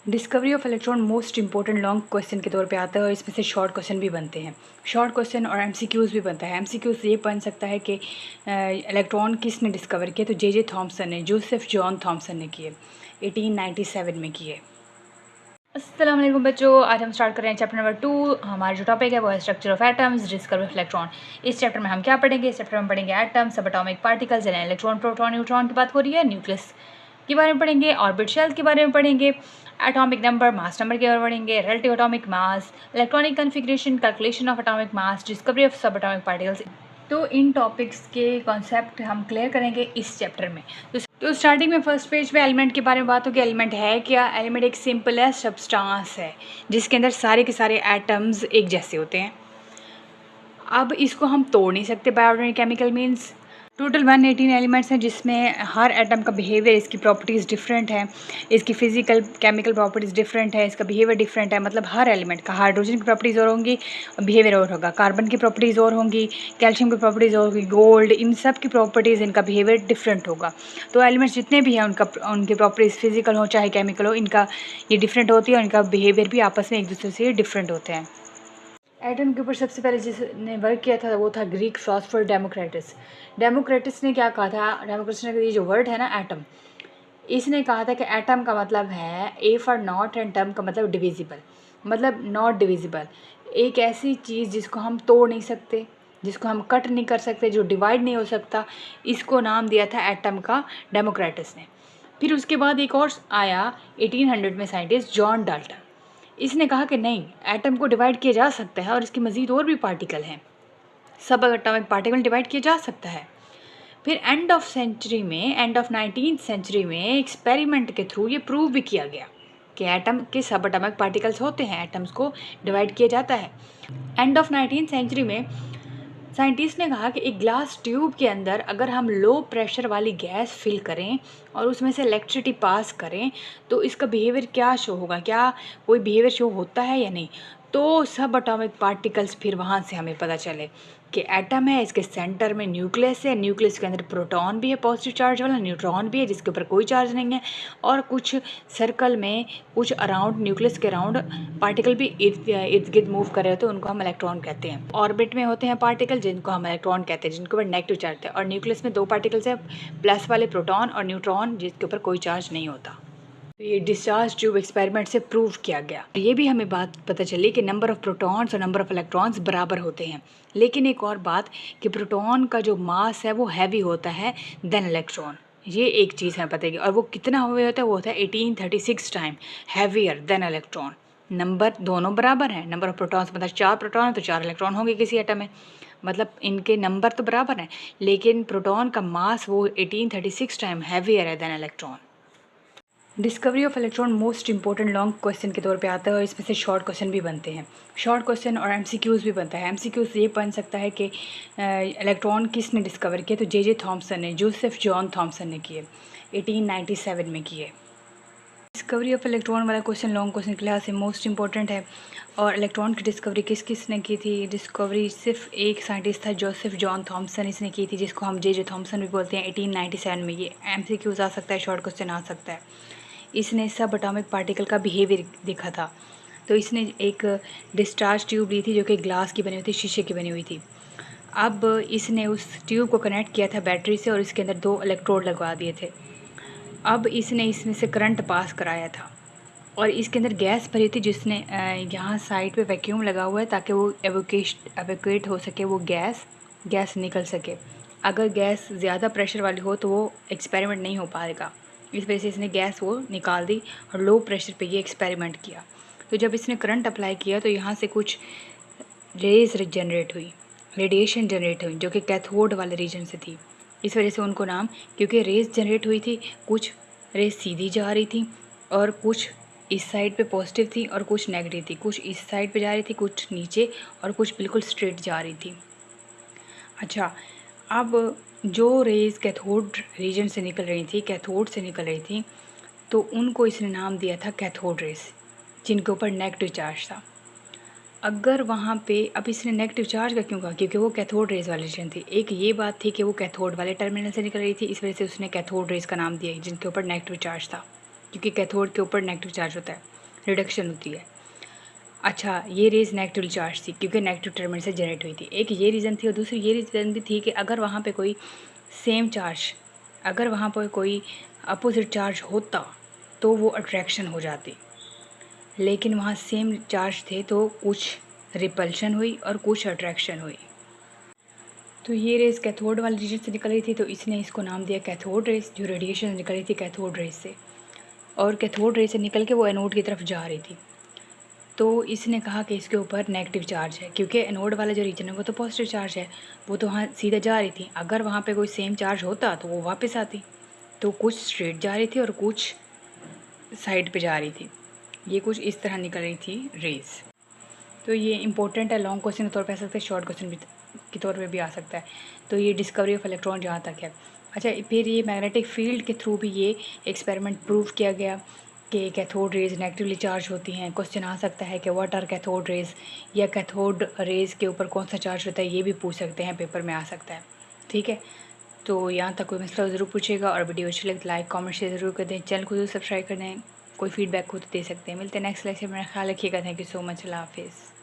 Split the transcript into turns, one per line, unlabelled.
Discovery of electron most important long question के तौर पे आता है और इसमें से शॉर्ट क्वेश्चन भी बनते हैं। शॉर्ट क्वेश्चन और एमसीक्यूज़ भी बनता है। एमसीक्यूज़ ये बन सकता है कि इलेक्ट्रॉन किसने डिस्कवर किए, तो जे थॉमसन ने, जोसेफ जॉन थॉमसन ने किए, 1897 में किए। अस्सलाम वालेकुम बच्चों, आज हम स्टार्ट कर रहे हैं चैप्टर नंबर 2। हमारा जो टॉपिक है वो है structure of atoms, discovery of electron. इस चैप्टर में हम क्या पढ़ेंगे? इस चैप्टर में पढ़ेंगे एटम, सब एटॉमिक पार्टिकल्स यानी इलेक्ट्रॉन, प्रोटॉन, न्यूट्रॉन की बात हो रही है, न्यूक्लियस के बारे में पढ़ेंगे, ऑर्बिट शेल के बारे में पढ़ेंगे, एटॉमिक नंबर, मास नंबर के बारे में पढ़ेंगे, relative atomic mass, electronic configuration, calculation of atomic mass, discovery of सब एटॉमिक पार्टिकल्स। तो इन टॉपिक्स के कॉन्सेप्ट हम क्लियर करेंगे इस चैप्टर में। तो स्टार्टिंग में फर्स्ट पेज पे एलिमेंट के बारे में बात होगी। एलिमेंट है क्या? एलिमेंट एक सिंपल है सब्सटेंस है जिसके अंदर सारे के सारे एटम्स एक जैसे होते हैं। अब इसको हम तोड़ नहीं सकते by ordinary chemical means. Total 118 elements हैं जिसमें हर एटम का बिहेवियर, इसकी प्रॉपर्टीज़ डिफरेंट है, इसकी फिजिकल केमिकल प्रॉपर्टीज़ डिफरेंट है, इसका बिहेवियर डिफरेंट है। मतलब हर एलिमेंट का हाइड्रोजन की प्रॉपर्टीज़ और होंगी, बिहेवियर और होगा, कार्बन की प्रॉपर्टीज़ और होंगी, कैल्शियम की प्रॉपर्टीज़ और होगी, गोल्ड, इन सब की प्रॉपर्टीज़, इनका बिहेवियर डिफरेंट होगा। तो एलिमेंट्स जितने भी हैं उनकी प्रॉपर्टीज़ फिजिकल हो चाहे केमिकल हो, इनका ये डिफरेंट होती है और इनका बिहेवियर भी आपस में एक दूसरे से डिफरेंट होते हैं। एटम के ऊपर सबसे पहले जिसने वर्क किया था वो था ग्रीक फिलोसोफर डेमोक्रेटस। डेमोक्रेटस ने क्या कहा था? डेमोक्रेटस ने ये जो वर्ड है ना एटम, इसने कहा था कि एटम का मतलब है A for not and term का मतलब डिविजिबल, मतलब नॉट डिविजिबल, एक ऐसी चीज़ जिसको हम तोड़ नहीं सकते, जिसको हम कट नहीं कर सकते, जो डिवाइड नहीं हो सकता, इसको नाम दिया था एटम का डेमोक्रेटस ने। फिर उसके बाद एक और आया 1800 में साइंटिस्ट जॉन डाल्टन। इसने कहा कि नहीं, एटम को डिवाइड किया जा सकता है और इसके मज़ीद और भी पार्टिकल हैं, सब एटॉमिक पार्टिकल डिवाइड किया जा सकता है। फिर एंड ऑफ 19th सेंचुरी में एक्सपेरिमेंट के थ्रू ये प्रूव भी किया गया कि एटम के सब एटॉमिक पार्टिकल्स होते हैं, एटम्स को डिवाइड किया जाता है। एंड ऑफ 19th सेंचुरी में साइंटिस्ट ने कहा कि एक ग्लास ट्यूब के अंदर अगर हम लो प्रेशर वाली गैस फिल करें और उसमें से इलेक्ट्रिसिटी पास करें तो इसका बिहेवियर क्या शो होगा, क्या कोई बिहेवियर शो होता है या नहीं। तो सब एटॉमिक पार्टिकल्स, फिर वहाँ से हमें पता चले कि एटम है, इसके सेंटर में न्यूक्लियस है, न्यूक्लियस के अंदर प्रोटॉन भी है पॉजिटिव चार्ज वाला, न्यूट्रॉन भी है जिसके ऊपर कोई चार्ज नहीं है, और कुछ सर्कल में, कुछ अराउंड न्यूक्लियस के अराउंड पार्टिकल भी इर्द गिर्द मूव कर रहे होते हैं, उनको हम इलेक्ट्रॉन कहते हैं। ऑर्बिट में होते हैं पार्टिकल जिनको हम इलेक्ट्रॉन कहते हैं, जिनके ऊपर नेगेटिव चार्ज है, और न्यूक्लियस में दो पार्टिकल्स हैं, प्लस वाले प्रोटॉन और न्यूट्रॉन, जिसके ऊपर कोई चार्ज नहीं होता। तो ये डिस्चार्ज ट्यूब एक्सपेरिमेंट से प्रूव किया गया। ये भी हमें बात पता चली कि नंबर ऑफ़ प्रोटॉन्स और नंबर ऑफ़ इलेक्ट्रॉन्स बराबर होते हैं। लेकिन एक और बात कि प्रोटॉन का जो मास है वो हैवी होता है देन इलेक्ट्रॉन, ये एक चीज़ हमें पता है। और वो कितना हुए होता है? वो होता है 1836 time heavier than electron. Number दोनों बराबर हैं, नंबर ऑफ़ प्रोटॉन्स मतलब 4 प्रोटॉन है तो 4 इलेक्ट्रॉन होंगे किसी एटम में, मतलब इनके नंबर तो बराबर हैं, लेकिन प्रोटॉन का मास वो 1836 टाइम हैवियर है than electron. Discovery of electron most important long question के तौर पे आता है और इसमें से शॉर्ट क्वेश्चन भी बनते हैं। शॉर्ट क्वेश्चन और एमसीक्यूज़ भी बनता है। एमसीक्यूज़ ये बन सकता है कि इलेक्ट्रॉन किसने डिस्कवर किया, तो जे थॉमसन ने, जोसेफ जॉन थॉमसन ने किए, 1897 में किए। डिस्कवरी ऑफ इलेक्ट्रॉन वाला क्वेश्चन लॉन्ग क्वेश्चन के लिहाज से मोस्ट इंपॉर्टेंट है। और इलेक्ट्रॉन की डिस्कवरी किस किस ने की थी? डिस्कवरी सिर्फ एक साइंटिस्ट था, जोसेफ जॉन थॉमसन, इसने की थी, जिसको हम जे थॉमसन भी बोलते हैं, 1897 में। ये एमसीक्यूज़ आ सकता है, शॉर्ट क्वेश्चन आ सकता है। इसने सब एटॉमिक पार्टिकल का बिहेवियर देखा था। तो इसने एक डिस्चार्ज ट्यूब ली थी जो कि ग्लास की बनी हुई थी, शीशे की बनी हुई थी। अब इसने उस ट्यूब को कनेक्ट किया था बैटरी से और इसके अंदर 2 इलेक्ट्रोड लगवा दिए थे। अब इसने इसमें से करंट पास कराया था और इसके अंदर गैस भरी थी, जिसने यहाँ साइड पे वैक्यूम लगा हुआ है ताकि वो एवोकेट हो सके, वो गैस निकल सके। अगर गैस ज़्यादा प्रेशर वाली हो तो वो एक्सपेरिमेंट नहीं हो पाएगा, इस वजह से इसने गैस वो निकाल दी और लो प्रेशर पे ये एक्सपेरिमेंट किया। तो जब इसने करंट अप्लाई किया तो यहाँ से कुछ रेज जनरेट हुई, रेडिएशन जनरेट हुई, जो कि कैथोड वाले रीजन से थी। इस वजह से उनको नाम, क्योंकि रेज जनरेट हुई थी, कुछ रेज सीधी जा रही थी और कुछ इस साइड पे पॉजिटिव थी और कुछ नेगेटिव थी, कुछ इस साइड पे जा रही थी, कुछ नीचे, और कुछ बिल्कुल स्ट्रेट जा रही थी। अच्छा, अब जो रेज़ कैथोड रीजन से निकल रही थी, कैथोड से निकल रही थी, तो उनको इसने नाम दिया था कैथोड रेज़, जिनके ऊपर नेगेटिव चार्ज था। अगर वहाँ पे, अब इसने नेगेटिव चार्ज का क्यों कहा? क्योंकि वो कैथोड रेज़ वाली रीजन थी। एक ये बात थी कि वो कैथोड वाले टर्मिनल से निकल रही थी, इस वजह से उसने कैथोड रेज़ का नाम दिया जिनके ऊपर नेगेटिव चार्ज था, क्योंकि कैथोड के ऊपर नेगेटिव चार्ज होता है। रिडक्शन होती है। अच्छा, ये रेज़ नेगेटिवली चार्ज थी क्योंकि नेगेटिव टर्मिनल से जनरेट हुई थी। एक ये रीज़न थी और दूसरी ये रीज़न भी थी कि अगर वहाँ पे कोई सेम चार्ज, अगर वहाँ पर कोई अपोज़िट चार्ज होता तो वो अट्रैक्शन हो जाती, लेकिन वहाँ सेम चार्ज थे तो कुछ रिपल्शन हुई और कुछ अट्रैक्शन हुई। तो ये रेज़ कैथोड वाली रीजन से निकल रही थी, तो इसने इसको नाम दिया कैथोड रेज़, जो रेडिएशन निकल रही थी कैथोड रेज़ से, और कैथोड रेज़ से निकल के वो एनोड की तरफ जा रही थी। तो इसने कहा कि इसके ऊपर नेगेटिव चार्ज है क्योंकि एनोड वाला जो रीजन है वो तो पॉजिटिव चार्ज है, वो तो वहाँ सीधा जा रही थी। अगर वहाँ पे कोई सेम चार्ज होता तो वो वापस आती, तो कुछ स्ट्रेट जा रही थी और कुछ साइड पे जा रही थी। ये कुछ इस तरह निकल रही थी रेज़। तो ये इंपॉर्टेंट है, लॉन्ग क्वेश्चन के तौर पे आ सकता है, शॉर्ट क्वेश्चन भी के तौर पे भी आ सकता है। तो ये डिस्कवरी ऑफ इलेक्ट्रॉन जहाँ तक है। अच्छा, फिर ये मैग्नेटिक फील्ड के थ्रू भी ये एक्सपेरिमेंट प्रूव किया गया कि कैथोड रेज़ नेगेटिवली चार्ज होती हैं। क्वेश्चन आ सकता है कि व्हाट आर कैथोड रेज़, या कैथोड रेज़ के ऊपर कौन सा चार्ज होता है, ये भी पूछ सकते हैं, पेपर में आ सकता है। ठीक है, तो यहाँ तक कोई मसला ज़रूर पूछेगा, और वीडियो अच्छी लगे तो लाइक कमेंट शेयर ज़रूर कर दें, चैनल को ज़रूर सब्सक्राइब कर दें। कोई फीडबैक हो तो दे सकते हैं। मिलते हैं नेक्स्ट लेक्चर में, ख्याल रखिएगा। थैंक यू सो मच, अल्लाह हाफिज़।